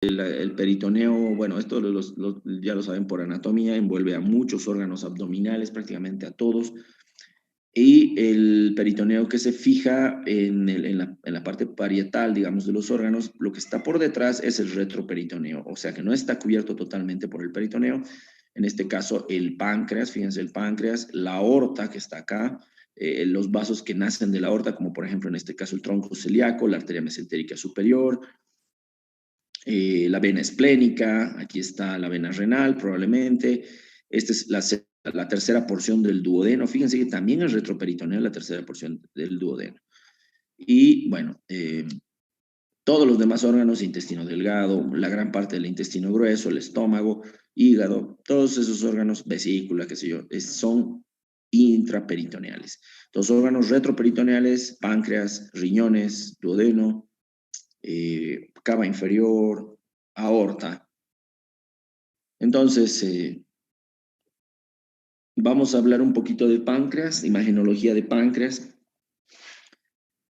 el peritoneo, bueno, esto ya lo saben por anatomía, envuelve a muchos órganos abdominales, prácticamente a todos, y el peritoneo que se fija en la parte parietal, digamos, de los órganos, lo que está por detrás es el retroperitoneo, o sea que no está cubierto totalmente por el peritoneo, en este caso el páncreas, fíjense el páncreas, la aorta que está acá, los vasos que nacen de la aorta, como por ejemplo en este caso el tronco celíaco, la arteria mesentérica superior, la vena esplénica, aquí está la vena renal probablemente, esta es la tercera porción del duodeno, fíjense que también es retroperitoneal la tercera porción del duodeno. Y bueno, todos los demás órganos, intestino delgado, la gran parte del intestino grueso, el estómago, hígado, todos esos órganos, vesícula, qué sé yo, son intraperitoneales. Los órganos retroperitoneales, páncreas, riñones, duodeno, cava inferior, aorta. Entonces, vamos a hablar un poquito de páncreas, imagenología de páncreas.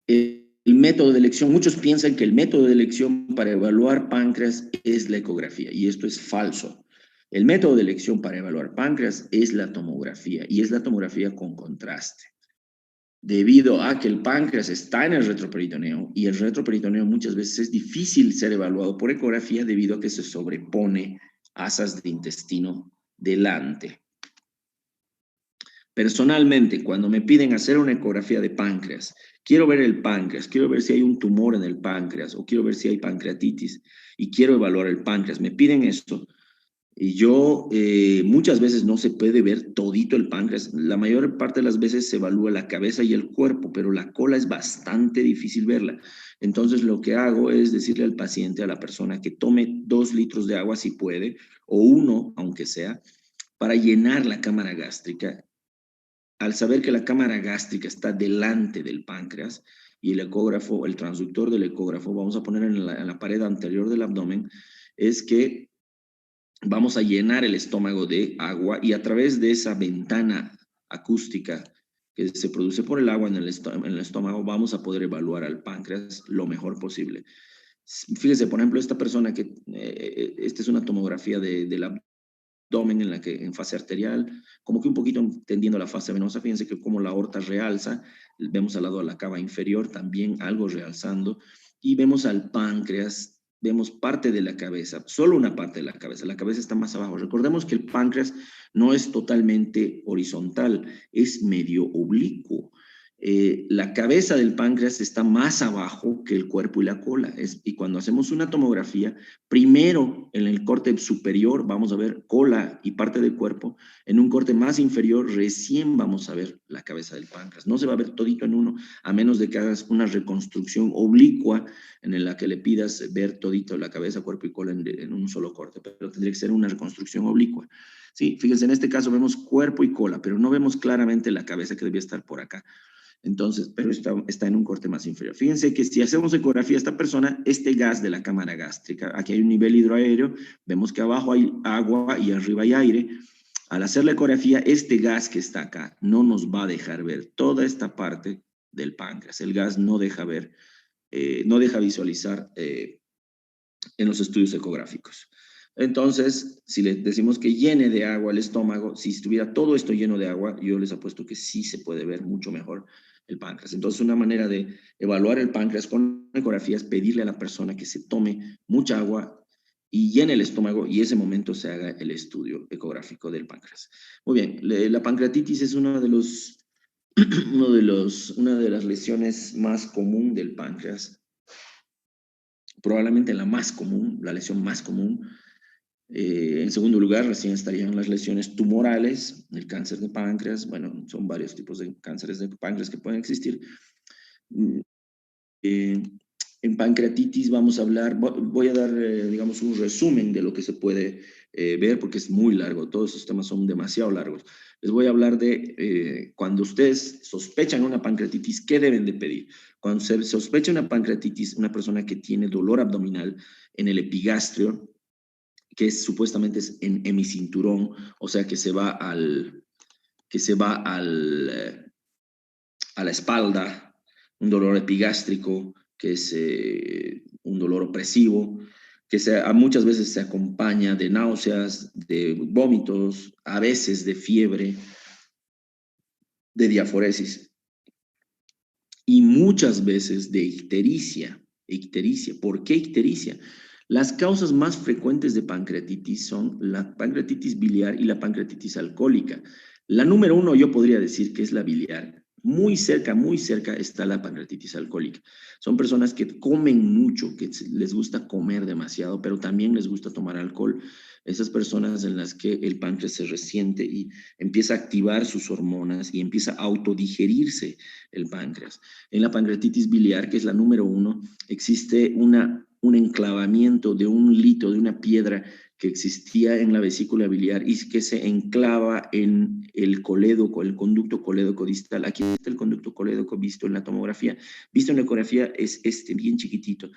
El método de elección, muchos piensan que el método de elección para evaluar páncreas es la ecografía, y esto es falso. El método de elección para evaluar páncreas es la tomografía, y es la tomografía con contraste. Debido a que el páncreas está en el retroperitoneo, y el retroperitoneo muchas veces es difícil ser evaluado por ecografía debido a que se sobrepone asas de intestino delante. Personalmente, cuando me piden hacer una ecografía de páncreas, quiero ver el páncreas, quiero ver si hay un tumor en el páncreas o quiero ver si hay pancreatitis y quiero evaluar el páncreas, me piden esto. Y yo muchas veces no se puede ver todito el páncreas. La mayor parte de las veces se evalúa la cabeza y el cuerpo, pero la cola es bastante difícil verla. Entonces lo que hago es decirle al paciente, a la persona, que tome 2 litros de agua si puede, o 1, aunque sea, para llenar la cámara gástrica. Al saber que la cámara gástrica está delante del páncreas y el ecógrafo, el transductor del ecógrafo, vamos a poner en la pared anterior del abdomen, es que vamos a llenar el estómago de agua y a través de esa ventana acústica que se produce por el agua en el estómago, vamos a poder evaluar al páncreas lo mejor posible. Fíjese, por ejemplo, esta persona que, esta es una tomografía del abdomen en la que en fase arterial, como que un poquito entendiendo la fase venosa, fíjense que como la aorta realza, vemos al lado de la cava inferior también algo realzando, y vemos al páncreas, vemos parte de la cabeza, solo una parte de la cabeza está más abajo. Recordemos que el páncreas no es totalmente horizontal, es medio oblicuo. La cabeza del páncreas está más abajo que el cuerpo y la cola. Y cuando hacemos una tomografía, primero en el corte superior vamos a ver cola y parte del cuerpo. En un corte más inferior recién vamos a ver la cabeza del páncreas. No se va a ver todito en uno, a menos de que hagas una reconstrucción oblicua en la que le pidas ver todito la cabeza, cuerpo y cola en un solo corte, pero tendría que ser una reconstrucción oblicua. Sí, fíjense, en este caso vemos cuerpo y cola, pero no vemos claramente la cabeza que debía estar por acá. Entonces, pero está en un corte más inferior. Fíjense que si hacemos ecografía a esta persona, este gas de la cámara gástrica, aquí hay un nivel hidroaéreo, vemos que abajo hay agua y arriba hay aire. Al hacer la ecografía, este gas que está acá no nos va a dejar ver toda esta parte del páncreas. El gas no deja ver, no deja visualizar en los estudios ecográficos. Entonces, si le decimos que llene de agua el estómago, si estuviera todo esto lleno de agua, yo les apuesto que sí se puede ver mucho mejor el páncreas. Entonces, una manera de evaluar el páncreas con ecografía es pedirle a la persona que se tome mucha agua y llene el estómago y ese momento se haga el estudio ecográfico del páncreas. Muy bien, la pancreatitis es uno de los, una de las lesiones más común del páncreas, probablemente la más común, la lesión más común. En segundo lugar, recién estarían las lesiones tumorales, el cáncer de páncreas. Bueno, son varios tipos de cánceres de páncreas que pueden existir. Eh, en pancreatitis vamos a hablar, voy a dar, digamos, un resumen de lo que se puede ver, porque es muy largo, todos esos temas son demasiado largos. Les voy a hablar de cuando ustedes sospechan una pancreatitis, ¿qué deben de pedir? Cuando se sospecha una pancreatitis, una persona que tiene dolor abdominal en el epigastrio, que supuestamente es en hemicinturón, o sea, que se va a la espalda, un dolor epigástrico, que es un dolor opresivo. muchas veces se acompaña de náuseas, de vómitos, a veces de fiebre, de diaforesis y muchas veces de ictericia. Ictericia. ¿Por qué ictericia? Las causas más frecuentes de pancreatitis son la pancreatitis biliar y la pancreatitis alcohólica. La número uno yo podría decir que es la biliar. Muy cerca está la pancreatitis alcohólica. Son personas que comen mucho, que les gusta comer demasiado, pero también les gusta tomar alcohol. Esas personas en las que el páncreas se resiente y empieza a activar sus hormonas y empieza a autodigerirse el páncreas. En la pancreatitis biliar, que es la número uno, existe un enclavamiento de un lito, de una piedra que existía en la vesícula biliar y que se enclava en el colédoco, el conducto colédoco distal. Aquí está el conducto colédoco visto en la tomografía. Visto en la ecografía es bien chiquitito.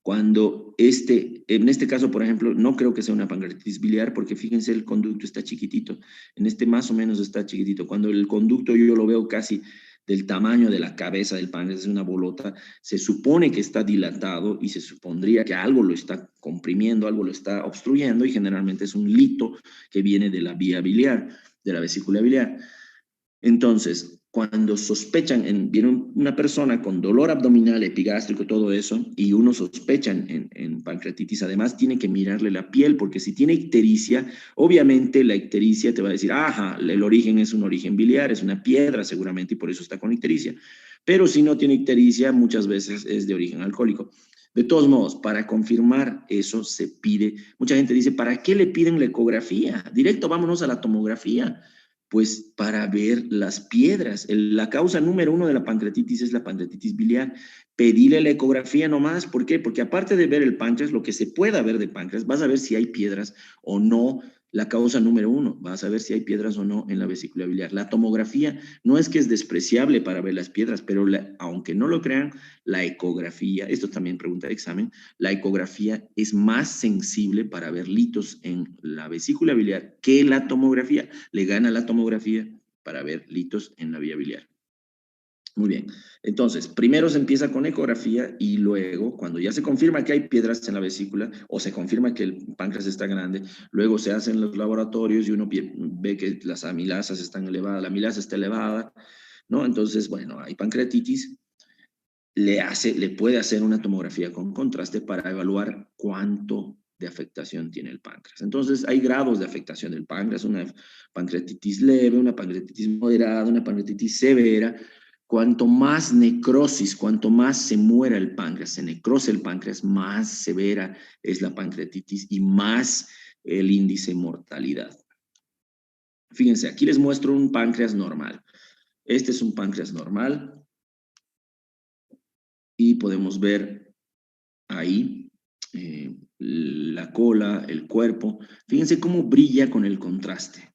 Cuando en este caso, por ejemplo, no creo que sea una pancreatitis biliar porque fíjense, el conducto está chiquitito. En este más o menos está chiquitito. Cuando el conducto yo lo veo casi del tamaño de la cabeza del páncreas, es una bolota, se supone que está dilatado y se supondría que algo lo está comprimiendo, algo lo está obstruyendo y generalmente es un lito que viene de la vía biliar, de la vesícula biliar. Entonces, cuando sospechan, viene una persona con dolor abdominal, epigástrico, todo eso, y uno sospecha en pancreatitis, además tiene que mirarle la piel, porque si tiene ictericia, obviamente la ictericia te va a decir, ajá, el origen es un origen biliar, es una piedra seguramente, y por eso está con ictericia. Pero si no tiene ictericia, muchas veces es de origen alcohólico. De todos modos, para confirmar eso se pide, mucha gente dice, ¿para qué le piden la ecografía? Directo, vámonos a la tomografía. Pues para ver las piedras. La causa número uno de la pancreatitis es la pancreatitis biliar. Pedirle la ecografía nomás. ¿Por qué? Porque aparte de ver el páncreas, lo que se pueda ver de páncreas, vas a ver si hay piedras o no. La causa número uno, vas a ver si hay piedras o no en la vesícula biliar. La tomografía no es que es despreciable para ver las piedras, pero aunque no lo crean, la ecografía, esto también pregunta de examen, la ecografía es más sensible para ver litos en la vesícula biliar que la tomografía. Le gana la tomografía para ver litos en la vía biliar. Muy bien. Entonces, primero se empieza con ecografía y luego, cuando ya se confirma que hay piedras en la vesícula o se confirma que el páncreas está grande, luego se hacen los laboratorios y uno ve que las amilasas están elevadas, la amilasa está elevada, ¿no? Entonces, bueno, hay pancreatitis, le puede hacer una tomografía con contraste para evaluar cuánto de afectación tiene el páncreas. Entonces, hay grados de afectación del páncreas, una pancreatitis leve, una pancreatitis moderada, una pancreatitis severa. Cuanto más necrosis, cuanto más se muera el páncreas, se necrose el páncreas, más severa es la pancreatitis y más el índice de mortalidad. Fíjense, aquí les muestro un páncreas normal. Este es un páncreas normal y podemos ver ahí la cola, el cuerpo. Fíjense cómo brilla con el contraste.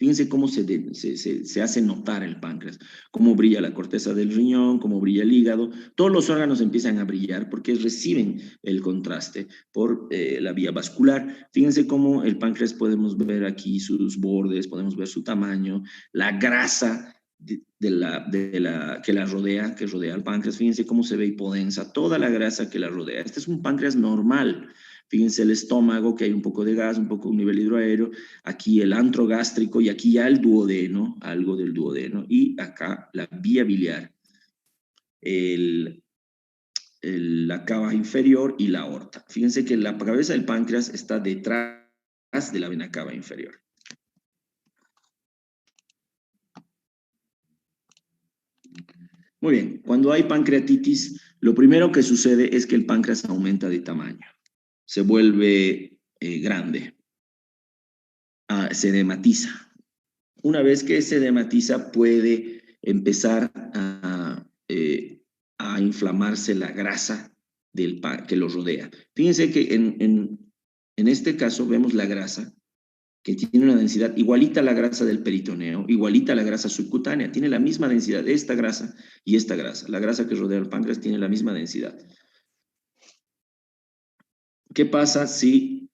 Fíjense cómo se hace notar el páncreas, cómo brilla la corteza del riñón, cómo brilla el hígado. Todos los órganos empiezan a brillar porque reciben el contraste por la vía vascular. Fíjense cómo el páncreas podemos ver aquí sus bordes, podemos ver su tamaño, la grasa que rodea al páncreas. Fíjense cómo se ve hipodensa, toda la grasa que la rodea. Este es un páncreas normal. Fíjense el estómago, que hay un poco de gas, un poco un nivel hidroaéreo, aquí el antro gástrico y aquí ya el duodeno, algo del duodeno, y acá la vía biliar, la cava inferior y la aorta. Fíjense que la cabeza del páncreas está detrás de la vena cava inferior. Muy bien, cuando hay pancreatitis, lo primero que sucede es que el páncreas aumenta de tamaño, se vuelve grande, se edematiza. Una vez que se edematiza, puede empezar a inflamarse la grasa que lo rodea. Fíjense que en este caso vemos la grasa que tiene una densidad igualita a la grasa del peritoneo, igualita a la grasa subcutánea, tiene la misma densidad de esta grasa y esta grasa. La grasa que rodea el páncreas tiene la misma densidad. ¿Qué pasa si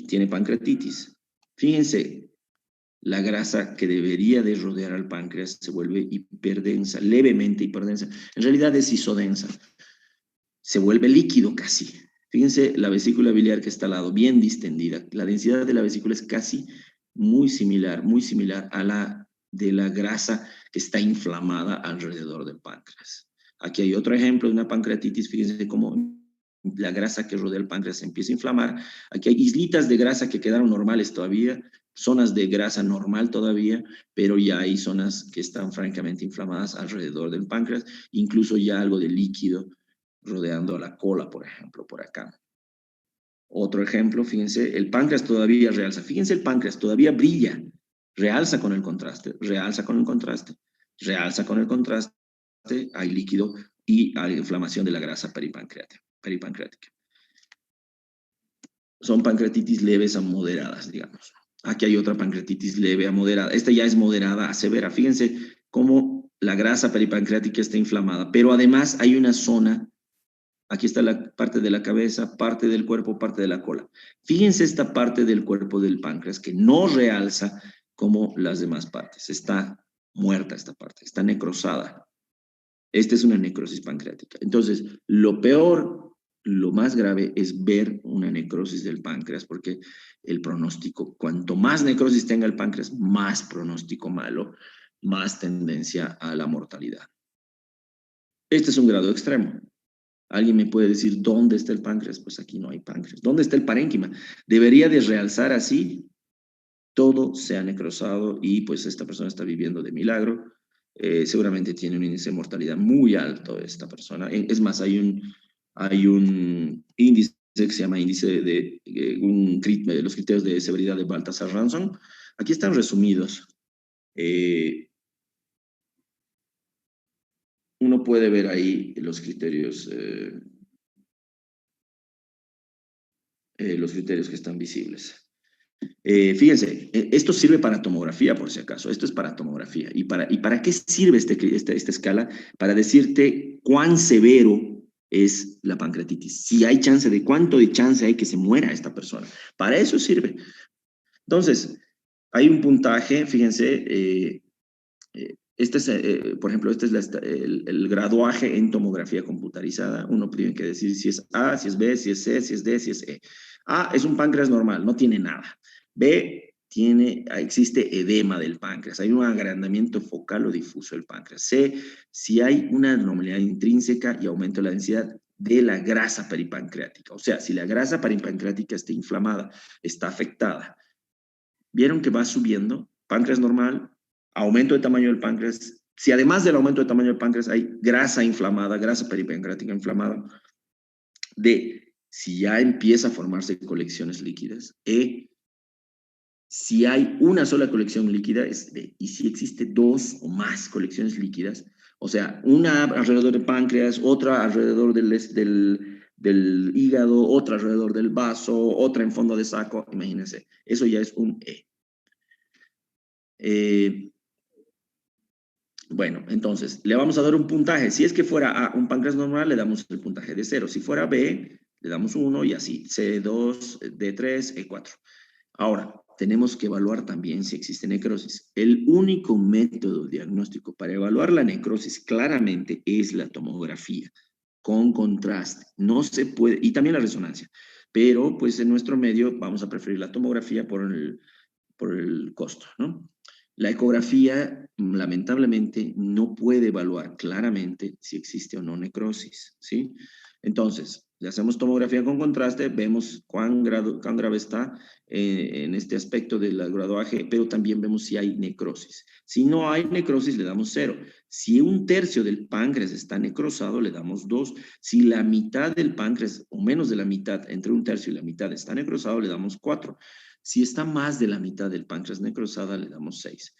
tiene pancreatitis? Fíjense, la grasa que debería de rodear al páncreas se vuelve hiperdensa, levemente hiperdensa. En realidad es isodensa. Se vuelve líquido casi. Fíjense la vesícula biliar que está al lado, bien distendida. La densidad de la vesícula es casi muy similar a la de la grasa que está inflamada alrededor del páncreas. Aquí hay otro ejemplo de una pancreatitis. Fíjense cómo la grasa que rodea el páncreas se empieza a inflamar. Aquí hay islitas de grasa que quedaron normales todavía, zonas de grasa normal todavía, pero ya hay zonas que están francamente inflamadas alrededor del páncreas, incluso ya algo de líquido rodeando la cola, por ejemplo, por acá. Otro ejemplo, fíjense, el páncreas todavía realza. Fíjense, el páncreas todavía brilla, realza con el contraste, realza con el contraste, realza con el contraste, hay líquido y hay inflamación de la grasa peripancreática. Son pancreatitis leves a moderadas, digamos. Aquí hay otra pancreatitis leve a moderada. Esta ya es moderada a severa. Fíjense cómo la grasa peripancreática está inflamada, pero además hay una zona. Aquí está la parte de la cabeza, parte del cuerpo, parte de la cola. Fíjense esta parte del cuerpo del páncreas que no realza como las demás partes. Está muerta esta parte, está necrosada. Esta es una necrosis pancreática. Entonces, lo peor, lo más grave es ver una necrosis del páncreas, porque el pronóstico, cuanto más necrosis tenga el páncreas, más pronóstico malo, más tendencia a la mortalidad. Este es un grado extremo. ¿Alguien me puede decir dónde está el páncreas? Pues aquí no hay páncreas. ¿Dónde está el parénquima? Debería de realzar así, todo se ha necrosado y pues esta persona está viviendo de milagro. Seguramente tiene un índice de mortalidad muy alto esta persona. Es más, hay un índice que se llama índice de los criterios de severidad de Baltasar-Ranson. Aquí están resumidos. Uno puede ver ahí los criterios que están visibles. Fíjense, esto sirve para tomografía, por si acaso. Esto es para tomografía. ¿Y para qué sirve esta escala? Para decirte cuán severo es la pancreatitis. Si hay chance de cuánto de chance hay que se muera esta persona. Para eso sirve. Entonces, hay un puntaje, fíjense, este es, por ejemplo, este es el graduaje en tomografía computarizada. Uno tiene que decir si es A, si es B, si es C, si es D, si es E. A es un páncreas normal, no tiene nada. B existe edema del páncreas, hay un agrandamiento focal o difuso del páncreas. C, si hay una anormalidad intrínseca y aumento de la densidad de la grasa peripancreática. O sea, si la grasa peripancreática está inflamada, está afectada. ¿Vieron que va subiendo? Páncreas normal, aumento de tamaño del páncreas. Si además del aumento de tamaño del páncreas hay grasa inflamada, grasa peripancreática inflamada, D, si ya empieza a formarse colecciones líquidas, E, si hay una sola colección líquida, es D, y si existe dos o más colecciones líquidas, o sea, una alrededor del páncreas, otra alrededor del hígado, otra alrededor del vaso, otra en fondo de saco, imagínense, eso ya es un E. Bueno, entonces, le vamos a dar un puntaje. Si es que fuera A, un páncreas normal, le damos el puntaje de 0. Si fuera B, le damos 1 y así. C2, D3, E4. Ahora, tenemos que evaluar también si existe necrosis. El único método diagnóstico para evaluar la necrosis claramente es la tomografía, con contraste. No se puede, y también la resonancia. Pero, pues, en nuestro medio vamos a preferir la tomografía por el costo, ¿no? La ecografía, lamentablemente, no puede evaluar claramente si existe o no necrosis, ¿sí? Entonces, le hacemos tomografía con contraste, vemos cuán grave está en este aspecto del graduaje, pero también vemos si hay necrosis. Si no hay necrosis, le damos 0. Si un tercio del páncreas está necrosado, le damos 2. Si la mitad del páncreas, o menos de la mitad, entre un tercio y la mitad está necrosado, le damos 4. Si está más de la mitad del páncreas necrosada, le damos 6.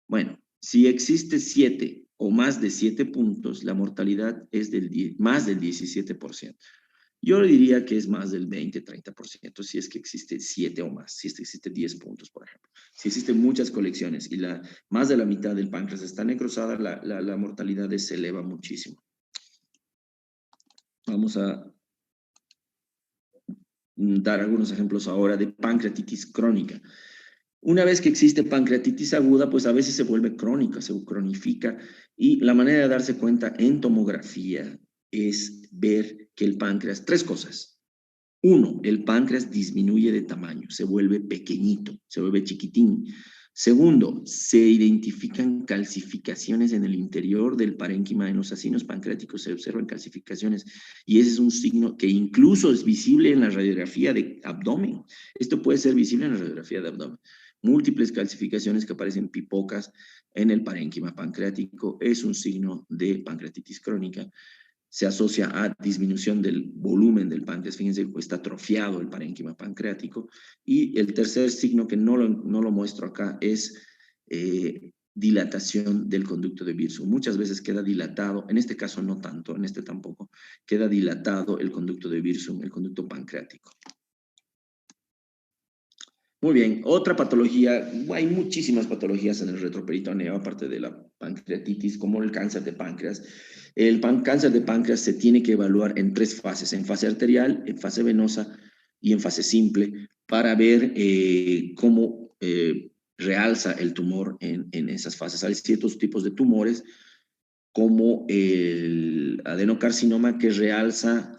Bueno, si existe 7 o más de 7 puntos, la mortalidad es más del 17%. Yo diría que es más del 20-30% si es que existe 7 o más, si es que existe 10 puntos, por ejemplo. Si existen muchas colecciones y más de la mitad del páncreas está necrosada, la mortalidad se eleva muchísimo. Vamos a dar algunos ejemplos ahora de pancreatitis crónica. Una vez que existe pancreatitis aguda, pues a veces se vuelve crónica, se cronifica, y la manera de darse cuenta en tomografía es ver que el páncreas, 3 cosas. Uno, el páncreas disminuye de tamaño, se vuelve pequeñito, se vuelve chiquitín. Segundo, se identifican calcificaciones en el interior del parénquima. En los acinos pancreáticos se observan calcificaciones y ese es un signo que incluso es visible en la radiografía de abdomen. Esto puede ser visible en la radiografía de abdomen. Múltiples calcificaciones que aparecen pipocas en el parénquima pancreático es un signo de pancreatitis crónica. Se asocia a disminución del volumen del páncreas. Fíjense, está atrofiado el parénquima pancreático. Y el tercer signo que no lo muestro acá es dilatación del conducto de Wirsung. Muchas veces queda dilatado, en este caso no tanto, en este tampoco, queda dilatado el conducto de Wirsung, el conducto pancreático. Muy bien, otra patología, hay muchísimas patologías en el retroperitoneo, aparte de la pancreatitis, como el cáncer de páncreas. El cáncer de páncreas se tiene que evaluar en 3 fases, en fase arterial, en fase venosa y en fase simple, para ver cómo realza el tumor en esas fases. Hay ciertos tipos de tumores, como el adenocarcinoma, que realza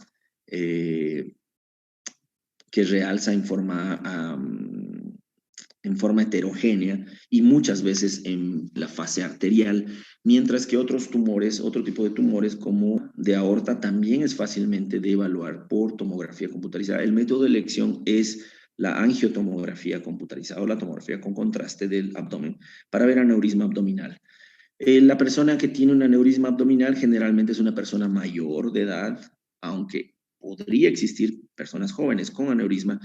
en forma heterogénea y muchas veces en la fase arterial, mientras que otros tumores, otro tipo de tumores como de aorta también es fácilmente de evaluar por tomografía computarizada. El método de elección es la angiotomografía computarizada o la tomografía con contraste del abdomen para ver aneurisma abdominal. La persona que tiene un aneurisma abdominal generalmente es una persona mayor de edad, aunque podría existir personas jóvenes con aneurisma,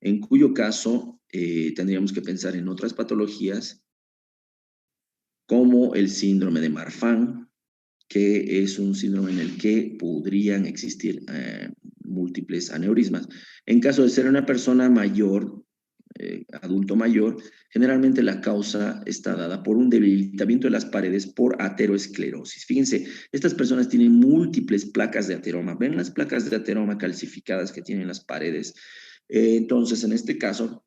en cuyo caso tendríamos que pensar en otras patologías como el síndrome de Marfan, que es un síndrome en el que podrían existir múltiples aneurismas. En caso de ser una persona mayor, adulto mayor, generalmente la causa está dada por un debilitamiento de las paredes por ateroesclerosis. Fíjense, estas personas tienen múltiples placas de ateroma. ¿Ven las placas de ateroma calcificadas que tienen las paredes? Entonces, en este caso,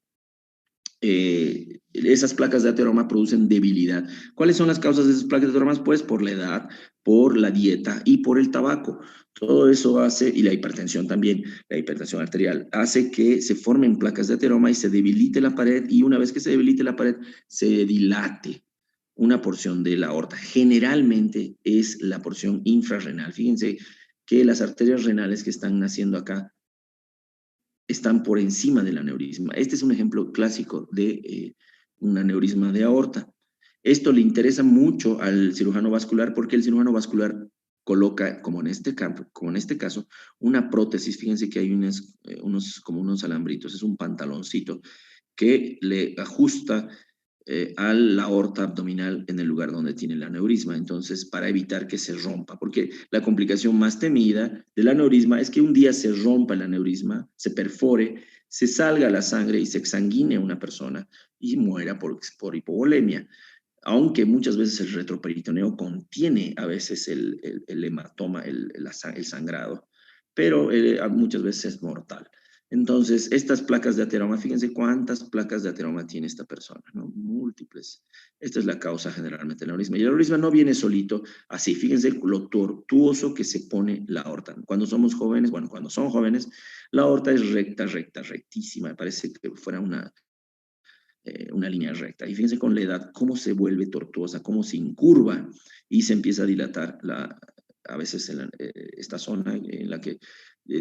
esas placas de ateroma producen debilidad. ¿Cuáles son las causas de esas placas de ateroma? Pues por la edad, por la dieta y por el tabaco. Todo eso hace, y la hipertensión también, la hipertensión arterial, hace que se formen placas de ateroma y se debilite la pared, y una vez que se debilite la pared, se dilate una porción de la aorta. Generalmente es la porción infrarrenal. Fíjense que las arterias renales que están naciendo acá están por encima del aneurisma. Este es un ejemplo clásico de un aneurisma de aorta. Esto le interesa mucho al cirujano vascular porque el cirujano vascular coloca, como en este caso, una prótesis. Fíjense que hay como unos alambritos, es un pantaloncito que le ajusta a la aorta abdominal en el lugar donde tiene el aneurisma. Entonces, para evitar que se rompa, porque la complicación más temida del aneurisma es que un día se rompa el aneurisma, se perfore, se salga la sangre y se exsanguine una persona y muera por hipovolemia. Aunque muchas veces el retroperitoneo contiene a veces el hematoma, el sangrado, pero muchas veces es mortal. Entonces, estas placas de ateroma, fíjense cuántas placas de ateroma tiene esta persona, ¿no? Múltiples. Esta es la causa generalmente del aneurisma. Y el aneurisma no viene solito así. Fíjense lo tortuoso que se pone la aorta. Cuando somos jóvenes, bueno, cuando son jóvenes, la aorta es recta, recta, rectísima. Parece que fuera una línea recta. Y fíjense con la edad cómo se vuelve tortuosa, cómo se incurva y se empieza a dilatar a veces esta zona en la que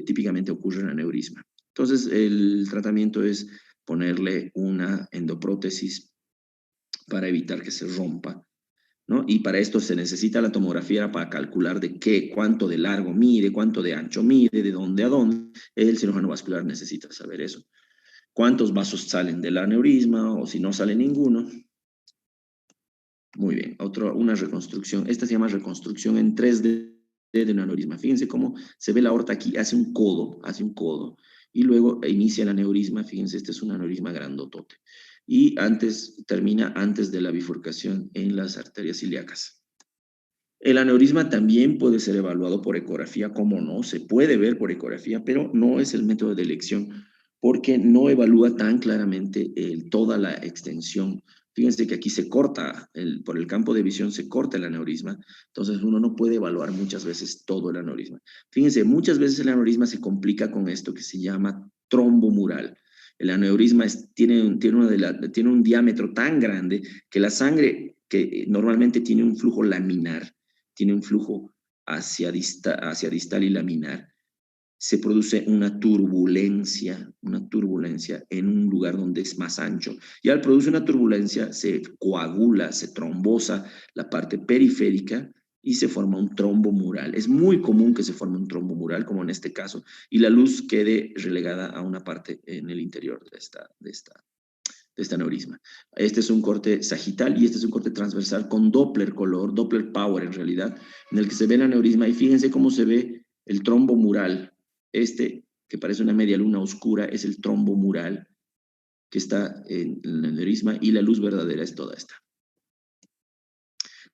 típicamente ocurre el aneurisma. Entonces, el tratamiento es ponerle una endoprótesis para evitar que se rompa, ¿no? Y para esto se necesita la tomografía para calcular de cuánto de largo mide, cuánto de ancho mide, de dónde a dónde. El cirujano vascular necesita saber eso. ¿Cuántos vasos salen del aneurisma o si no sale ninguno? Muy bien, una reconstrucción. Esta se llama reconstrucción en 3D de un aneurisma. Fíjense cómo se ve la aorta aquí, hace un codo, y luego inicia el aneurisma. Fíjense, este es un aneurisma grandotote. Y termina antes de la bifurcación en las arterias ilíacas. El aneurisma también puede ser evaluado por ecografía, ¿cómo no? Se puede ver por ecografía, pero no es el método de elección porque no evalúa tan claramente toda la extensión. Fíjense que aquí se corta, por el campo de visión se corta el aneurisma, entonces uno no puede evaluar muchas veces todo el aneurisma. Fíjense, muchas veces el aneurisma se complica con esto que se llama trombo mural. El aneurisma tiene un diámetro tan grande que la sangre, que normalmente tiene un flujo laminar, tiene un flujo hacia distal y laminar, se produce una turbulencia en un lugar donde es más ancho. Y al producir una turbulencia se coagula, se trombosa la parte periférica y se forma un trombo mural. Es muy común que se forme un trombo mural, como en este caso, y la luz quede relegada a una parte en el interior de este aneurisma. Este es un corte sagital y este es un corte transversal con Doppler color, Doppler power en realidad, en el que se ve el aneurisma y fíjense cómo se ve el trombo mural. Este, que parece una media luna oscura, es el trombo mural que está en el aneurisma y la luz verdadera es toda esta.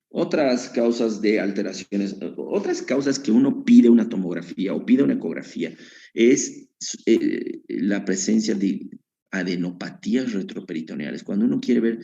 Otras causas de alteraciones, otras causas que uno pide una tomografía o pide una ecografía es la presencia de adenopatías retroperitoneales. Cuando uno quiere ver,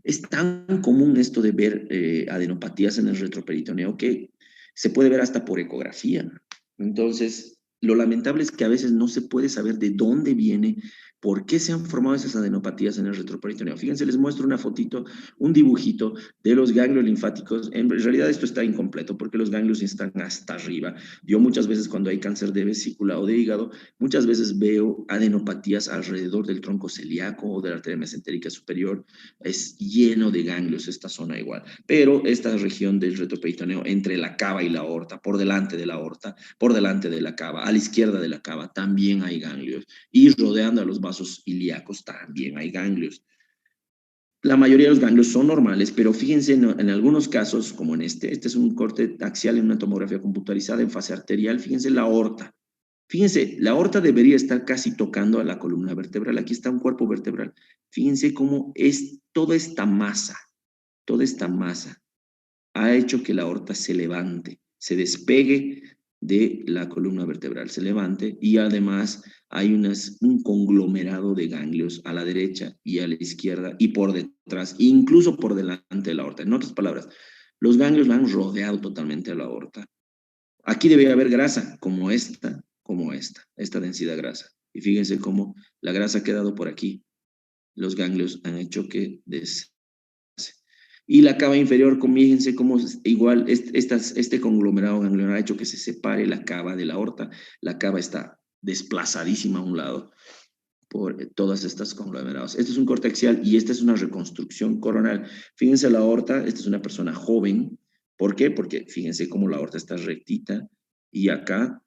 es tan común esto de ver adenopatías en el retroperitoneo que se puede ver hasta por ecografía. Entonces, lo lamentable es que a veces no se puede saber de dónde viene, por qué se han formado esas adenopatías en el retroperitoneo. Fíjense, les muestro una fotito, un dibujito de los ganglios linfáticos. En realidad esto está incompleto porque los ganglios están hasta arriba. Yo muchas veces cuando hay cáncer de vesícula o de hígado, muchas veces veo adenopatías alrededor del tronco celíaco o de la arteria mesentérica superior. Es lleno de ganglios esta zona igual. Pero esta región del retroperitoneo, entre la cava y la aorta, por delante de la aorta, por delante de la cava, a la izquierda de la cava, también hay ganglios. Y rodeando a los vasos ilíacos también hay ganglios. La mayoría de los ganglios son normales, pero fíjense en algunos casos, como en este es un corte axial en una tomografía computarizada en fase arterial, fíjense la aorta. Fíjense, la aorta debería estar casi tocando a la columna vertebral. Aquí está un cuerpo vertebral. Fíjense cómo es toda esta masa ha hecho que la aorta se levante, se despegue de la columna vertebral, se levante y además hay un conglomerado de ganglios a la derecha y a la izquierda y por detrás, incluso por delante de la aorta. En otras palabras, los ganglios la han rodeado totalmente a la aorta. Aquí debe haber grasa como esta densidad grasa. Y fíjense cómo la grasa ha quedado por aquí. Los ganglios han hecho que y la cava inferior, fíjense cómo igual este conglomerado ganglionar ha hecho que se separe la cava de la aorta. La cava está desplazadísima a un lado por todas estas conglomerados. Este es un corte axial y esta es una reconstrucción coronal. Fíjense la aorta, esta es una persona joven. ¿Por qué? Porque fíjense cómo la aorta está rectita y acá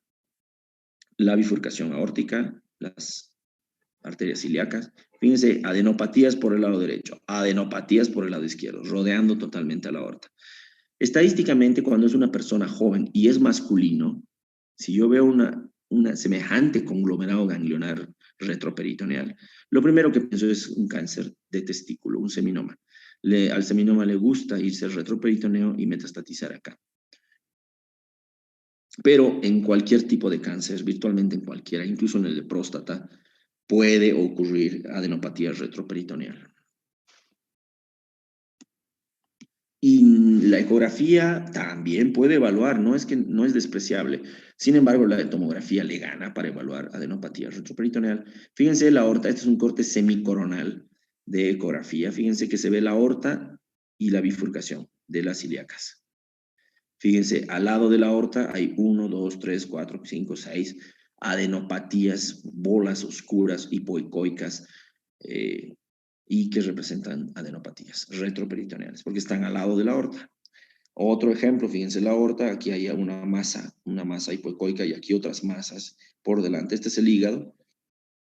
la bifurcación aórtica, las arterias ilíacas. Fíjense, adenopatías por el lado derecho, adenopatías por el lado izquierdo, rodeando totalmente a la aorta. Estadísticamente, cuando es una persona joven y es masculino, si yo veo una semejante conglomerado ganglionar retroperitoneal, lo primero que pienso es un cáncer de testículo, un seminoma. Al seminoma le gusta irse al retroperitoneo y metastatizar acá. Pero en cualquier tipo de cáncer, virtualmente en cualquiera, incluso en el de próstata, puede ocurrir adenopatía retroperitoneal. Y la ecografía también puede evaluar, no es despreciable. Sin embargo, la tomografía le gana para evaluar adenopatía retroperitoneal. Fíjense la aorta, este es un corte semicoronal de ecografía. Fíjense que se ve la aorta y la bifurcación de las ilíacas. Fíjense, al lado de la aorta hay 1, 2, 3, 4, 5, 6 adenopatías, bolas oscuras hipoecoicas, y que representan adenopatías retroperitoneales, porque están al lado de la aorta. Otro ejemplo, fíjense la aorta, aquí hay una masa hipoecoica y aquí otras masas por delante. Este es el hígado,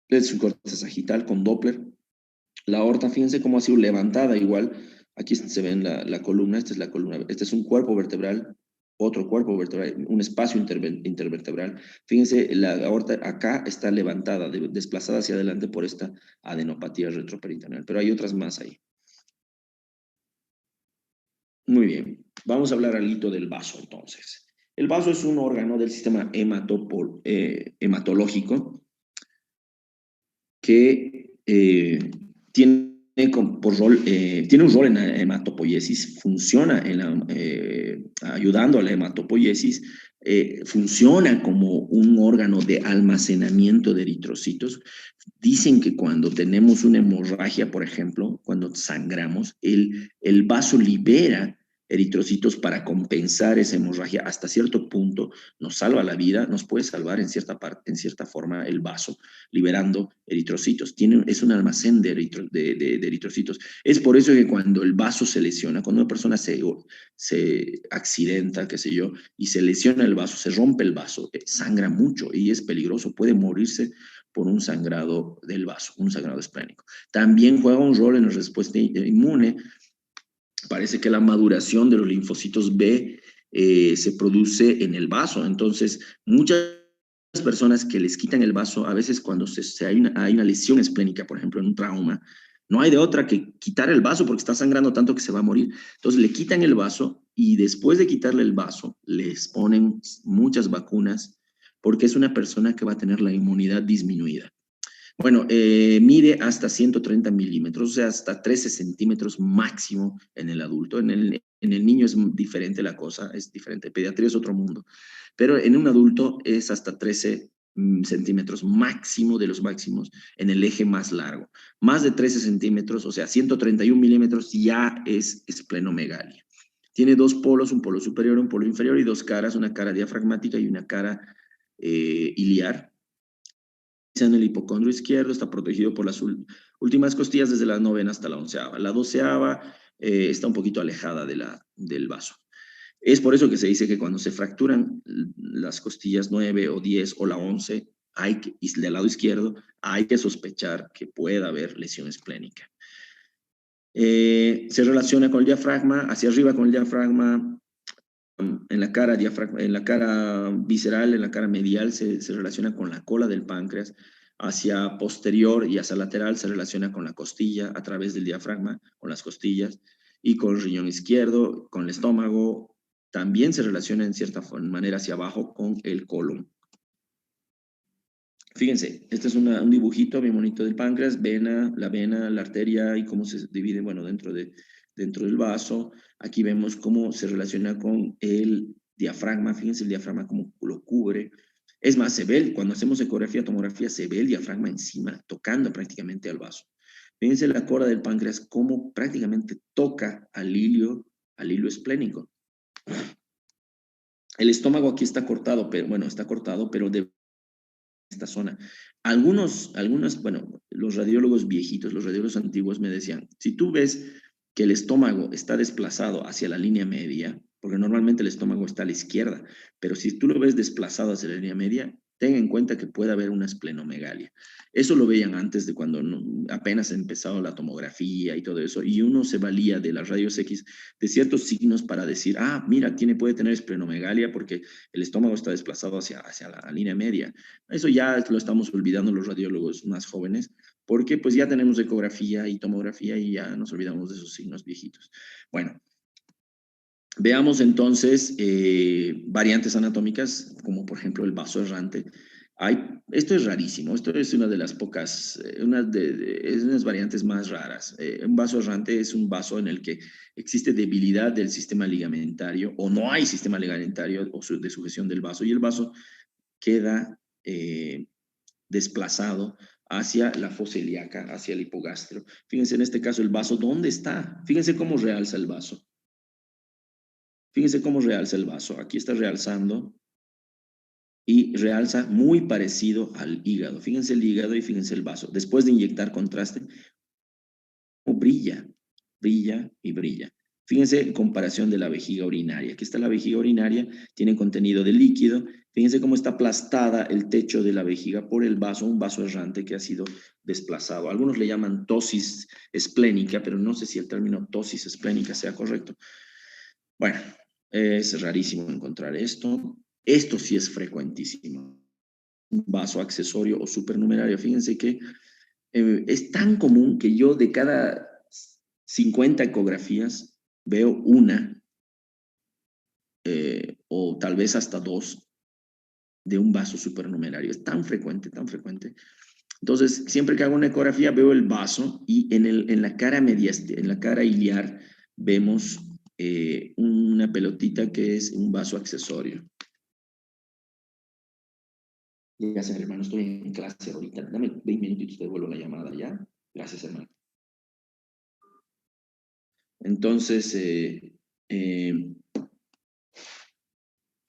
es un corte sagital con Doppler. La aorta, fíjense cómo ha sido levantada igual. Aquí se ve la columna, esta es la columna, este es un cuerpo vertebral, otro cuerpo vertebral, un espacio intervertebral. Fíjense, la aorta acá está levantada, desplazada hacia adelante por esta adenopatía retroperitoneal, pero hay otras más ahí. Muy bien, vamos a hablar algo del vaso entonces. El vaso es un órgano del sistema hematológico que tiene tiene un rol en la hematopoiesis, funciona ayudando a la hematopoiesis, funciona como un órgano de almacenamiento de eritrocitos. Dicen que cuando tenemos una hemorragia, por ejemplo, cuando sangramos, el vaso libera eritrocitos para compensar esa hemorragia hasta cierto punto, nos salva la vida, nos puede salvar en cierta parte, en cierta forma el vaso, liberando eritrocitos. Es un almacén de eritrocitos. Es por eso que cuando el vaso se lesiona, cuando una persona se accidenta, qué sé yo, y se lesiona el vaso, se rompe el vaso, sangra mucho y es peligroso, puede morirse por un sangrado del vaso, un sangrado esplénico. También juega un rol en la respuesta inmune. Parece que la maduración de los linfocitos B se produce en el vaso. Entonces, muchas personas que les quitan el vaso, a veces cuando hay una lesión esplénica, por ejemplo, en un trauma, no hay de otra que quitar el vaso porque está sangrando tanto que se va a morir. Entonces, le quitan el vaso y después de quitarle el vaso, les ponen muchas vacunas porque es una persona que va a tener la inmunidad disminuida. Bueno, mide hasta 130 milímetros, o sea, hasta 13 centímetros máximo en el adulto. En el niño es diferente la cosa, es diferente. Pediatría es otro mundo. Pero en un adulto es hasta 13 centímetros máximo de los máximos en el eje más largo. Más de 13 centímetros, o sea, 131 milímetros ya es esplenomegalia. Tiene dos polos, un polo superior, un polo inferior y dos caras, una cara diafragmática y una cara iliar. En el hipocondrio izquierdo, está protegido por las últimas costillas desde la novena hasta la onceava. La doceava está un poquito alejada del vaso. Es por eso que se dice que cuando se fracturan las costillas 9 o 10 o la 11, y del lado izquierdo, hay que sospechar que pueda haber lesión esplénica. Se relaciona con el diafragma, hacia arriba con el diafragma, en la cara visceral, en la cara medial, se relaciona con la cola del páncreas, hacia posterior y hacia lateral se relaciona con la costilla, a través del diafragma, con las costillas, y con el riñón izquierdo, con el estómago, también se relaciona en cierta manera hacia abajo con el colon. Fíjense, este es un dibujito bien bonito del páncreas, la vena, la arteria y cómo se divide, bueno, dentro del vaso. Aquí vemos cómo se relaciona con el diafragma. Fíjense el diafragma cómo lo cubre. Es más, cuando hacemos ecografía, tomografía, se ve el diafragma encima, tocando prácticamente al vaso. Fíjense la cola del páncreas cómo prácticamente toca al hilo esplénico. El estómago aquí está cortado, pero de esta zona. Bueno, los radiólogos viejitos, los radiólogos antiguos me decían, si tú ves que el estómago está desplazado hacia la línea media, porque normalmente el estómago está a la izquierda, pero si tú lo ves desplazado hacia la línea media, ten en cuenta que puede haber una esplenomegalia. Eso lo veían antes de cuando apenas empezado la tomografía y todo eso, y uno se valía de las rayos X de ciertos signos para decir, mira, puede tener esplenomegalia porque el estómago está desplazado hacia la línea media. Eso ya lo estamos olvidando los radiólogos más jóvenes, porque pues ya tenemos ecografía y tomografía y ya nos olvidamos de esos signos viejitos. Bueno, veamos entonces variantes anatómicas, como por ejemplo el vaso errante. Esto es rarísimo, esto es una de las pocas, es unas variantes más raras. Un vaso errante es un vaso en el que existe debilidad del sistema ligamentario o no hay sistema ligamentario o de sujeción del vaso y el vaso queda desplazado hacia la fosa ilíaca, hacia el hipogastro. Fíjense en este caso el vaso, ¿dónde está? Fíjense cómo realza el vaso. Fíjense cómo realza el vaso. Aquí está realzando y realza muy parecido al hígado. Fíjense el hígado y fíjense el vaso. Después de inyectar contraste, brilla, brilla y brilla. Fíjense en comparación de la vejiga urinaria. Aquí está la vejiga urinaria, tiene contenido de líquido. Fíjense cómo está aplastada el techo de la vejiga por el vaso, un vaso errante que ha sido desplazado. Algunos le llaman tosis esplénica, pero no sé si el término tosis esplénica sea correcto. Bueno, es rarísimo encontrar esto. Esto sí es frecuentísimo. Un vaso accesorio o supernumerario. Fíjense que es tan común que yo de cada 50 ecografías veo una o tal vez hasta dos de un vaso supernumerario. Es tan frecuente, Entonces, siempre que hago una ecografía veo el vaso y en la cara en la cara iliar vemos una pelotita que es un vaso accesorio. Gracias, hermano. Estoy en clase ahorita. Dame 20 minutitos, te devuelvo la llamada, ¿ya? Gracias, hermano. Entonces,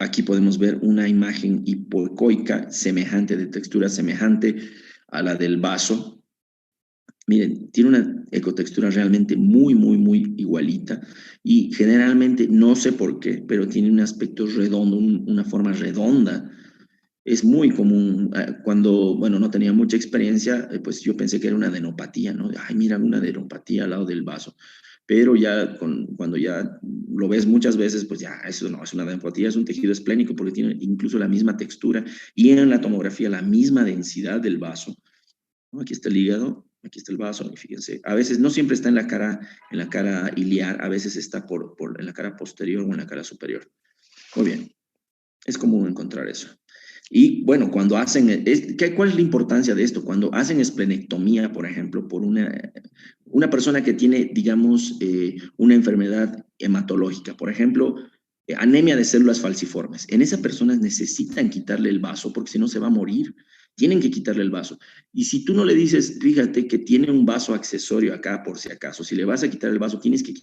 aquí podemos ver una imagen hipoecoica semejante, de textura semejante a la del vaso. Miren, tiene una ecotextura realmente muy, muy, muy igualita y generalmente, no sé por qué, pero tiene un aspecto redondo, una forma redonda. Es muy común, cuando, bueno, no tenía mucha experiencia, pues yo pensé que era una adenopatía, ¿no? Ay, mira, una adenopatía al lado del vaso. Pero ya cuando ya lo ves muchas veces, pues ya eso no es una adenopatía, es un tejido esplénico porque tiene incluso la misma textura y en la tomografía la misma densidad del vaso, ¿no? Aquí está el hígado, aquí está el vaso, y fíjense, a veces no siempre está en la cara iliar, a veces está en la cara posterior o en la cara superior. Muy bien, es común encontrar eso. Y bueno, cuando hacen, ¿cuál es la importancia de esto? Cuando hacen esplenectomía, por ejemplo, por una persona que tiene, digamos, una enfermedad hematológica, por ejemplo, anemia de células falciformes, en esa persona necesitan quitarle el vaso porque si no se va a morir. Tienen que quitarle el vaso. Y si tú no le dices, fíjate que tiene un vaso accesorio acá por si acaso, si le vas a quitar el vaso, tienes que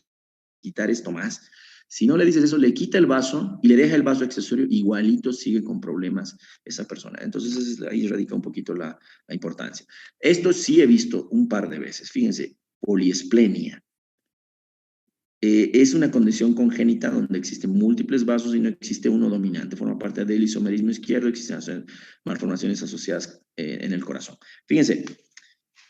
quitar esto más. Si no le dices eso, le quita el vaso y le deja el vaso accesorio, igualito sigue con problemas esa persona. Entonces ahí radica un poquito la importancia. Esto sí he visto un par de veces. Fíjense, poliesplenia. Es una condición congénita donde existen múltiples vasos y no existe uno dominante. Forma parte del isomerismo izquierdo, existen malformaciones asociadas en el corazón. Fíjense,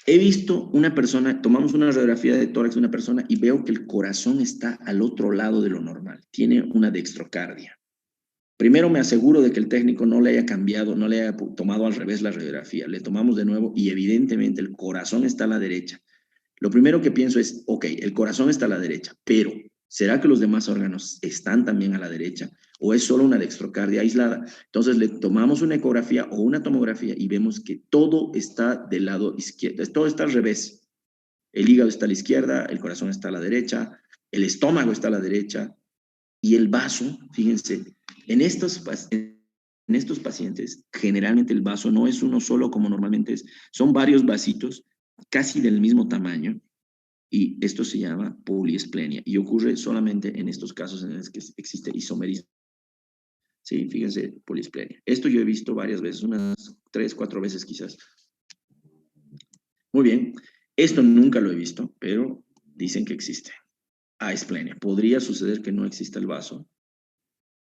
he visto una persona, tomamos una radiografía de tórax de una persona y veo que el corazón está al otro lado de lo normal. Tiene una dextrocardia. Primero me aseguro de que el técnico no le haya cambiado, no le haya tomado al revés la radiografía. Le tomamos de nuevo y evidentemente el corazón está a la derecha. Lo primero que pienso es, ok, el corazón está a la derecha, pero ¿será que los demás órganos están también a la derecha? ¿O es solo una dextrocardia aislada? Entonces le tomamos una ecografía o una tomografía y vemos que todo está del lado izquierdo, todo está al revés. El hígado está a la izquierda, el corazón está a la derecha, el estómago está a la derecha y el vaso, fíjense, en estos pacientes generalmente el vaso no es uno solo como normalmente es, son varios vasitos casi del mismo tamaño y esto se llama poliesplenia y ocurre solamente en estos casos en los que existe isomerismo. Sí, fíjense, poliesplenia. Esto yo he visto varias veces, unas 3, 4 veces quizás. Muy bien, esto nunca lo he visto, pero dicen que existe. Aesplenia. Podría suceder que no exista el vaso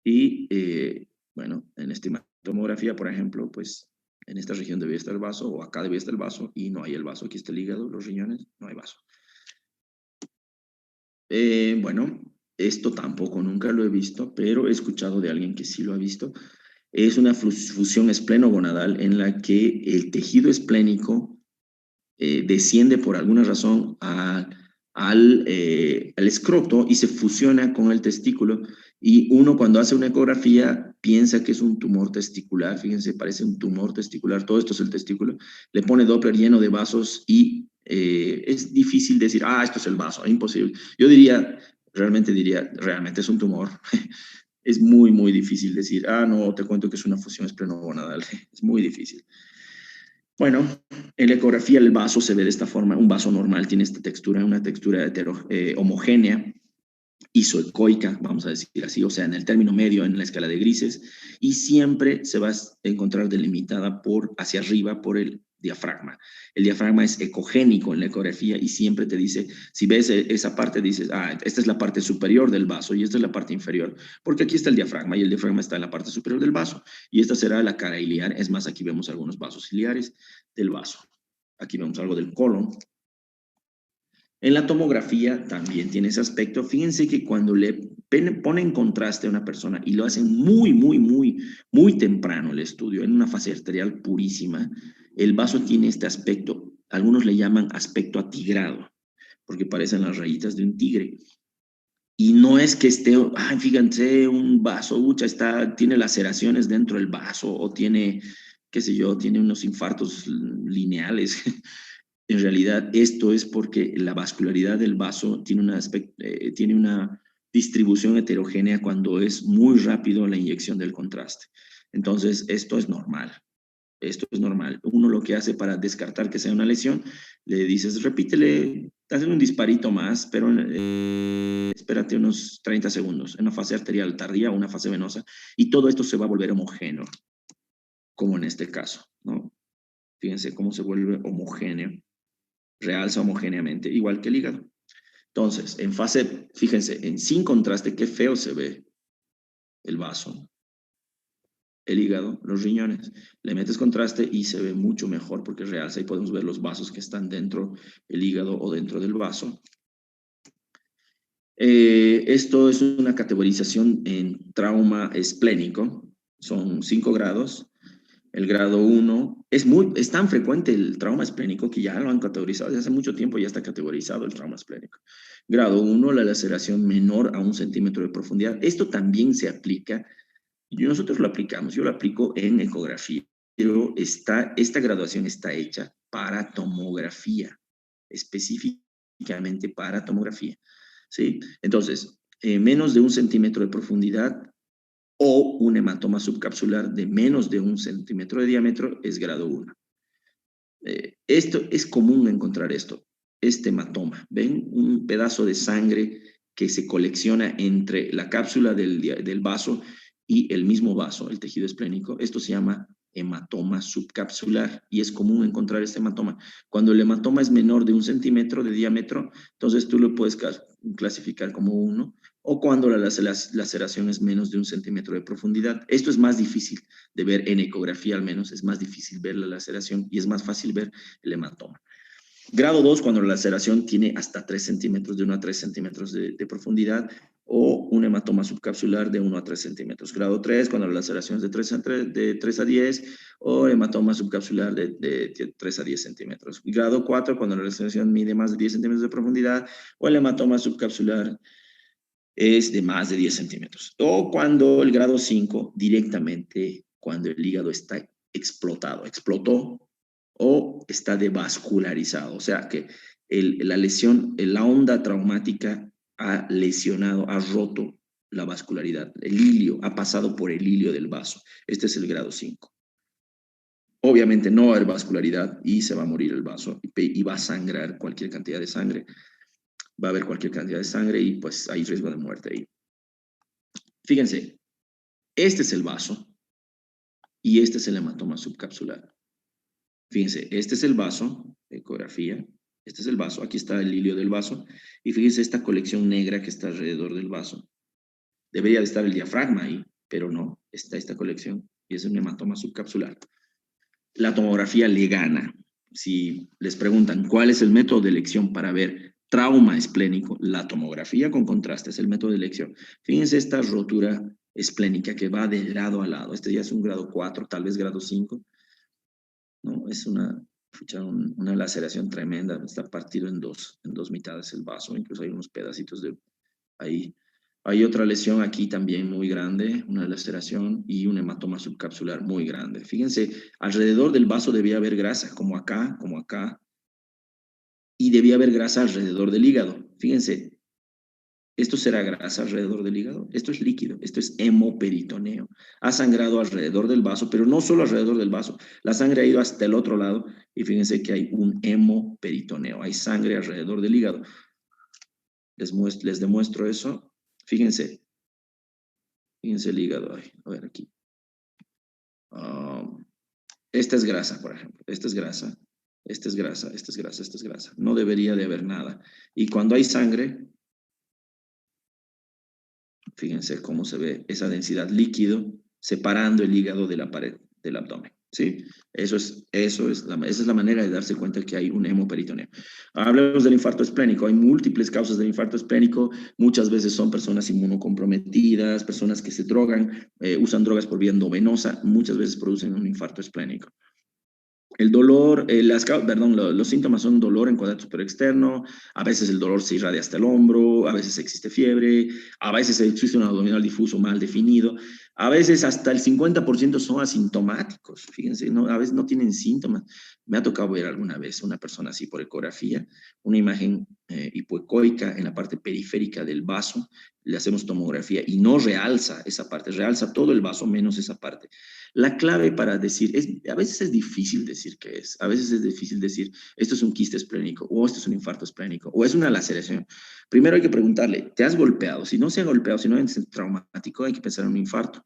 y, bueno, en esta tomografía, por ejemplo, pues en esta región debía estar el vaso o acá debía estar el vaso y no hay el vaso. Aquí está el hígado, los riñones, no hay vaso. Bueno, esto tampoco nunca lo he visto, pero he escuchado de alguien que sí lo ha visto. Es una fusión esplenogonadal en la que el tejido esplénico desciende por alguna razón al escroto y se fusiona con el testículo. Y uno cuando hace una ecografía piensa que es un tumor testicular, fíjense, parece un tumor testicular, todo esto es el testículo, le pone Doppler lleno de vasos y es difícil decir, esto es el vaso, es imposible. Yo realmente es un tumor. Es muy, muy difícil decir, no, te cuento que es una fusión esplenogonadal. Es muy difícil. Bueno, en la ecografía el vaso se ve de esta forma. Un vaso normal tiene esta textura, una textura homogénea, isoecoica, vamos a decir así, o sea, en el término medio en la escala de grises, y siempre se va a encontrar delimitada hacia arriba por el diafragma. El diafragma es ecogénico en la ecografía y siempre te dice, si ves esa parte, dices, esta es la parte superior del vaso y esta es la parte inferior, porque aquí está el diafragma y el diafragma está en la parte superior del vaso y esta será la cara iliar. Es más, aquí vemos algunos vasos iliares del vaso. Aquí vemos algo del colon. En la tomografía también tiene ese aspecto. Fíjense que cuando le ponen contraste a una persona y lo hacen muy, muy, muy, muy temprano el estudio, en una fase arterial purísima, el vaso tiene este aspecto, algunos le llaman aspecto atigrado, porque parecen las rayitas de un tigre. Y no es que esté, fíjense, un vaso, tiene laceraciones dentro del vaso o tiene qué sé yo, tiene unos infartos lineales. En realidad, esto es porque la vascularidad del vaso tiene una distribución heterogénea cuando es muy rápido la inyección del contraste. Entonces, esto es normal. Esto es normal. Uno lo que hace para descartar que sea una lesión, le dices, repítele, te hacen un disparito más, pero espérate unos 30 segundos, en una fase arterial tardía o una fase venosa, y todo esto se va a volver homogéneo, como en este caso, ¿no? Fíjense cómo se vuelve homogéneo, realza homogéneamente, igual que el hígado. Entonces, en fase, fíjense, en sin contraste, qué feo se ve el vaso, el hígado, los riñones. Le metes contraste y se ve mucho mejor porque realza y podemos ver los vasos que están dentro del hígado o dentro del vaso. Esto es una categorización en trauma esplénico. Son 5 grados. El grado 1 es tan frecuente el trauma esplénico que ya lo han categorizado. Desde hace mucho tiempo ya está categorizado el trauma esplénico. Grado 1, la laceración menor a 1 centímetro de profundidad. Esto también se aplica, y nosotros lo aplicamos, yo lo aplico en ecografía, pero esta graduación está hecha para tomografía, específicamente para tomografía. ¿Sí? Entonces, menos de 1 centímetro de profundidad o un hematoma subcapsular de menos de 1 centímetro de diámetro es grado 1. Esto es común encontrar este hematoma. ¿Ven? Un pedazo de sangre que se colecciona entre la cápsula del vaso y el mismo vaso, el tejido esplénico. Esto se llama hematoma subcapsular y es común encontrar este hematoma. Cuando el hematoma es menor de 1 centímetro de diámetro, entonces tú lo puedes clasificar como 1, o cuando la laceración es menos de 1 centímetro de profundidad. Esto es más difícil de ver en ecografía, al menos es más difícil ver la laceración y es más fácil ver el hematoma. Grado 2, cuando la laceración tiene hasta 3 centímetros, de 1 a 3 centímetros de profundidad, o un hematoma subcapsular de 1 a 3 centímetros. Grado 3, cuando la laceración es de 3 a 10, o hematoma subcapsular de 3 a 10 centímetros. Grado 4, cuando la laceración mide más de 10 centímetros de profundidad, o el hematoma subcapsular es de más de 10 centímetros. O cuando el grado 5, directamente cuando el hígado está explotó, o está devascularizado, o sea que la lesión, la onda traumática ha lesionado, ha roto la vascularidad, el hilio, ha pasado por el hilio del vaso. Este es el grado 5. Obviamente no va a haber vascularidad y se va a morir el vaso y va a sangrar cualquier cantidad de sangre. Va a haber cualquier cantidad de sangre y pues hay riesgo de muerte ahí. Fíjense, este es el vaso y este es el hematoma subcapsular. Fíjense, este es el vaso, ecografía, este es el vaso, aquí está el hilio del vaso, y fíjense esta colección negra que está alrededor del vaso. Debería de estar el diafragma ahí, pero no, está esta colección, y es un hematoma subcapsular. La tomografía le gana. Si les preguntan cuál es el método de elección para ver trauma esplénico, la tomografía con contraste es el método de elección. Fíjense esta rotura esplénica que va de lado a lado. Este ya es un grado 4, tal vez grado 5. ¿No? Es una laceración tremenda, está partido en dos mitades el vaso, incluso hay unos pedacitos de ahí. Hay otra lesión aquí también muy grande, una laceración y un hematoma subcapsular muy grande. Fíjense, alrededor del vaso debía haber grasa, como acá, y debía haber grasa alrededor del hígado. Fíjense, ¿esto será grasa alrededor del hígado? Esto es líquido, esto es hemoperitoneo. Ha sangrado alrededor del vaso, pero no solo alrededor del vaso. La sangre ha ido hasta el otro lado y fíjense que hay un hemoperitoneo. Hay sangre alrededor del hígado. Les demuestro eso. Fíjense el hígado. A ver aquí. Esta es grasa, por ejemplo. Esta es grasa. Esta es grasa, esta es grasa, esta es grasa. No debería de haber nada. Y cuando hay sangre, fíjense cómo se ve esa densidad líquido separando el hígado de la pared del abdomen. ¿Sí? Esa es la manera de darse cuenta que hay un hemoperitoneo. Hablemos del infarto esplénico. Hay múltiples causas del infarto esplénico. Muchas veces son personas inmunocomprometidas, personas que se drogan, usan drogas por vía endovenosa. Muchas veces producen un infarto esplénico. El dolor, los síntomas son dolor en cuadrante superior externo, a veces el dolor se irradia hasta el hombro, a veces existe fiebre, a veces existe un abdominal difuso mal definido. A veces hasta el 50% son asintomáticos, fíjense, no, a veces no tienen síntomas. Me ha tocado ver alguna vez una persona así por ecografía, una imagen hipoecoica en la parte periférica del vaso, le hacemos tomografía y no realza esa parte, realza todo el vaso menos esa parte. La clave para decir, a veces es difícil decir qué es, a veces es difícil decir, esto es un quiste esplénico, o esto es un infarto esplénico, o es una laceración. Primero hay que preguntarle, ¿te has golpeado? Si no se ha golpeado, si no es traumático, hay que pensar en un infarto.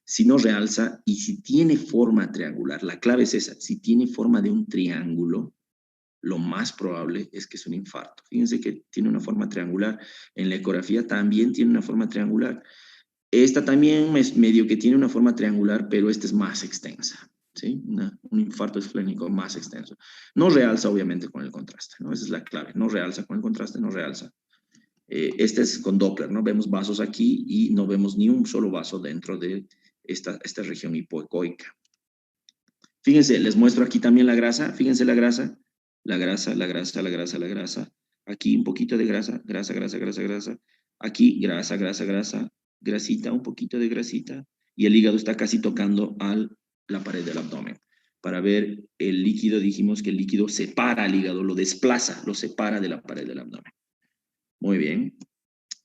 Si no realza y si tiene forma triangular, la clave es esa, si tiene forma de un triángulo, lo más probable es que es un infarto. Fíjense que tiene una forma triangular. En la ecografía también tiene una forma triangular. Esta también es medio que tiene una forma triangular, pero esta es más extensa. ¿Sí? Un infarto esflénico más extenso. No realza, obviamente, con el contraste, ¿no? Esa es la clave. No realza con el contraste, no realza. Este es con Doppler, ¿no? Vemos vasos aquí y no vemos ni un solo vaso dentro de esta región hipoecoica. Fíjense, les muestro aquí también la grasa. Fíjense la grasa, la grasa, la grasa, la grasa, la grasa. Aquí un poquito de grasa, grasa, grasa, grasa, grasa. Aquí grasa, grasa, grasa, grasita, un poquito de grasita. Y el hígado está casi tocando a la pared del abdomen. Para ver el líquido, dijimos que el líquido separa al hígado, lo desplaza, lo separa de la pared del abdomen. Muy bien.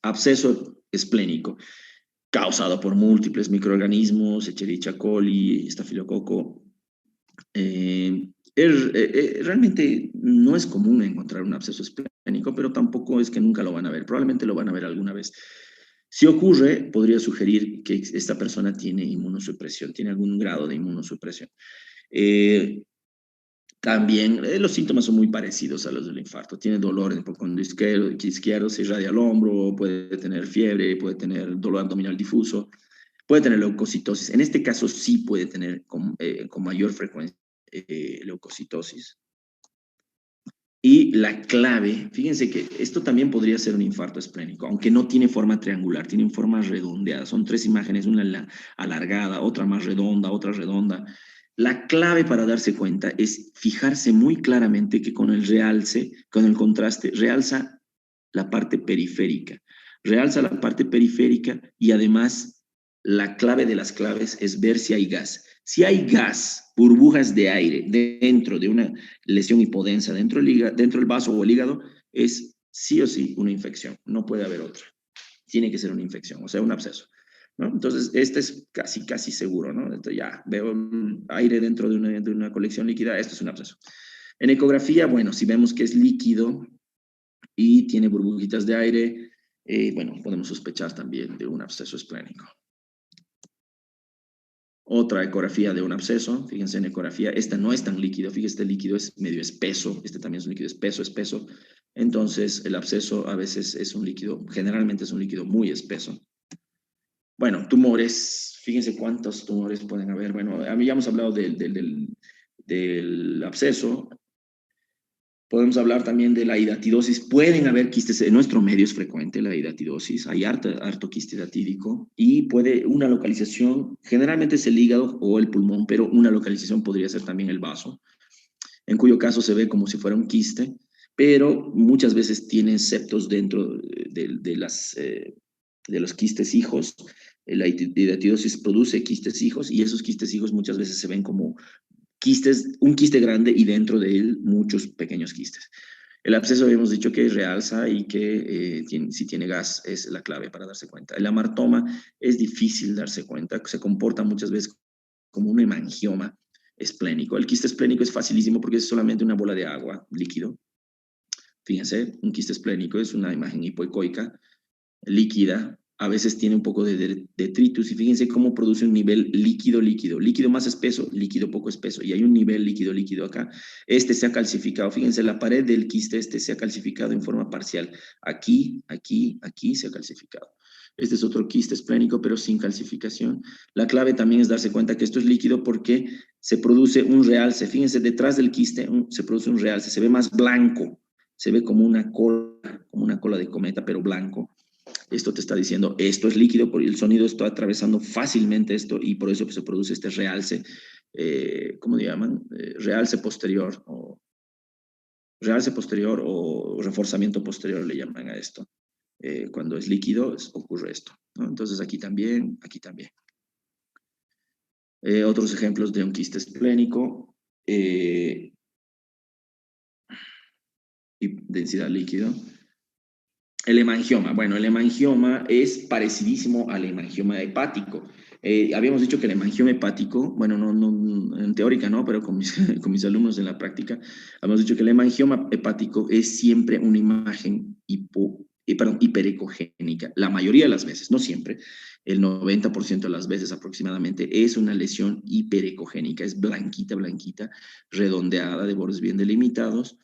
Absceso esplénico, causado por múltiples microorganismos, Escherichia coli, estafilococo. Realmente no es común encontrar un absceso esplénico, pero tampoco es que nunca lo van a ver. Probablemente lo van a ver alguna vez. Si ocurre, podría sugerir que esta persona tiene inmunosupresión, tiene algún grado de inmunosupresión. También los síntomas son muy parecidos a los del infarto. Tiene dolor en el cóndilo izquierdo, se irradia el hombro, puede tener fiebre, puede tener dolor abdominal difuso, puede tener leucocitosis. En este caso sí puede tener con mayor frecuencia leucocitosis. Y la clave, fíjense que esto también podría ser un infarto esplénico, aunque no tiene forma triangular, tiene forma redondeada. Son tres imágenes, una alargada, otra más redonda, otra redonda. La clave para darse cuenta es fijarse muy claramente que con el realce, con el contraste, realza la parte periférica. Realza la parte periférica y además la clave de las claves es ver si hay gas. Si hay gas, burbujas de aire dentro de una lesión hipodensa, dentro del vaso o el hígado, es sí o sí una infección. No puede haber otra. Tiene que ser una infección, o sea, un absceso. ¿No? Entonces, este es casi seguro, ¿no? Entonces, ya veo aire dentro de una colección líquida, esto es un absceso. En ecografía, bueno, si vemos que es líquido y tiene burbujitas de aire, bueno, podemos sospechar también de un absceso esplénico. Otra ecografía de un absceso, fíjense en ecografía, esta no es tan líquido, fíjense, este líquido es medio espeso, este también es un líquido espeso, entonces el absceso a veces es un líquido, generalmente es un líquido muy espeso. Bueno, tumores, fíjense cuántos tumores pueden haber. Bueno, a mí ya hemos hablado del absceso. Podemos hablar también de la hidatidosis. Pueden haber quistes, en nuestro medio es frecuente la hidatidosis, hay harto quiste hidatídico y puede una localización, generalmente es el hígado o el pulmón, pero una localización podría ser también el vaso, en cuyo caso se ve como si fuera un quiste, pero muchas veces tienen septos dentro de los quistes hijos. La hidatidosis produce quistes hijos y esos quistes hijos muchas veces se ven como quistes, un quiste grande y dentro de él muchos pequeños quistes. El absceso habíamos dicho que realza y que si tiene gas es la clave para darse cuenta. El amartoma es difícil darse cuenta, se comporta muchas veces como un hemangioma esplénico. El quiste esplénico es facilísimo porque es solamente una bola de agua, líquido. Fíjense, un quiste esplénico es una imagen hipoecoica, líquida, a veces tiene un poco de detritus y fíjense cómo produce un nivel líquido más espeso, líquido poco espeso y hay un nivel líquido acá. Este se ha calcificado, fíjense la pared del quiste este se ha calcificado en forma parcial, aquí se ha calcificado. Este es otro quiste esplénico pero sin calcificación. La clave también es darse cuenta que esto es líquido porque se produce un realce, fíjense detrás del quiste se produce un realce, se ve más blanco, se ve como una cola de cometa pero blanco. Esto te está diciendo, esto es líquido, porque el sonido está atravesando fácilmente esto y por eso se produce este realce, ¿cómo le llaman? Realce posterior o reforzamiento posterior le llaman a esto. Cuando es líquido ocurre esto, ¿no? Entonces aquí también, aquí también. Otros ejemplos de un quiste esplénico y densidad líquido. El hemangioma. Bueno, el hemangioma es parecidísimo al hemangioma hepático. Habíamos dicho que el hemangioma hepático, bueno, no, en teórica no, pero con mis, con mis alumnos en la práctica, habíamos dicho que el hemangioma hepático es siempre una imagen hiperecogénica. La mayoría de las veces, no siempre, el 90% de las veces aproximadamente, es una lesión hiperecogénica. Es blanquita, blanquita, redondeada, de bordes bien delimitados.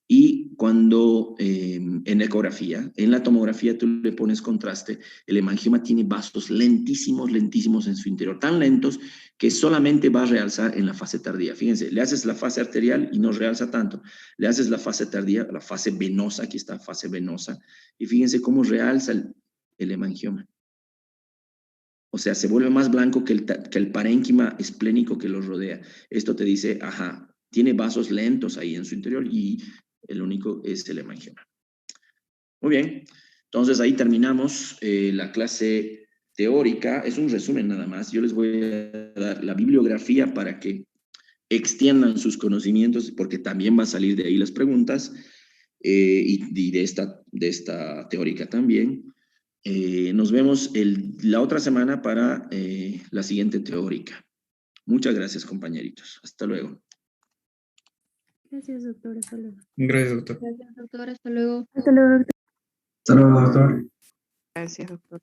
Y cuando en ecografía, en la tomografía tú le pones contraste, el hemangioma tiene vasos lentísimos, lentísimos en su interior, tan lentos que solamente va a realzar en la fase tardía. Fíjense, le haces la fase arterial y no realza tanto. Le haces la fase tardía, la fase venosa, aquí está fase venosa, y fíjense cómo realza el hemangioma. O sea, se vuelve más blanco que el parénquima esplénico que lo rodea. Esto te dice, ajá, tiene vasos lentos ahí en su interior y el único es el hemangioma. Muy bien, entonces ahí terminamos la clase teórica. Es un resumen nada más. Yo les voy a dar la bibliografía para que extiendan sus conocimientos, porque también va a salir de ahí las preguntas y de esta teórica también. Nos vemos la otra semana para la siguiente teórica. Muchas gracias, compañeritos. Hasta luego. Gracias, doctor. Hasta luego. Gracias, doctor. Gracias, doctor. Hasta luego. Hasta luego, doctor. Hasta luego, doctor. Gracias, doctor.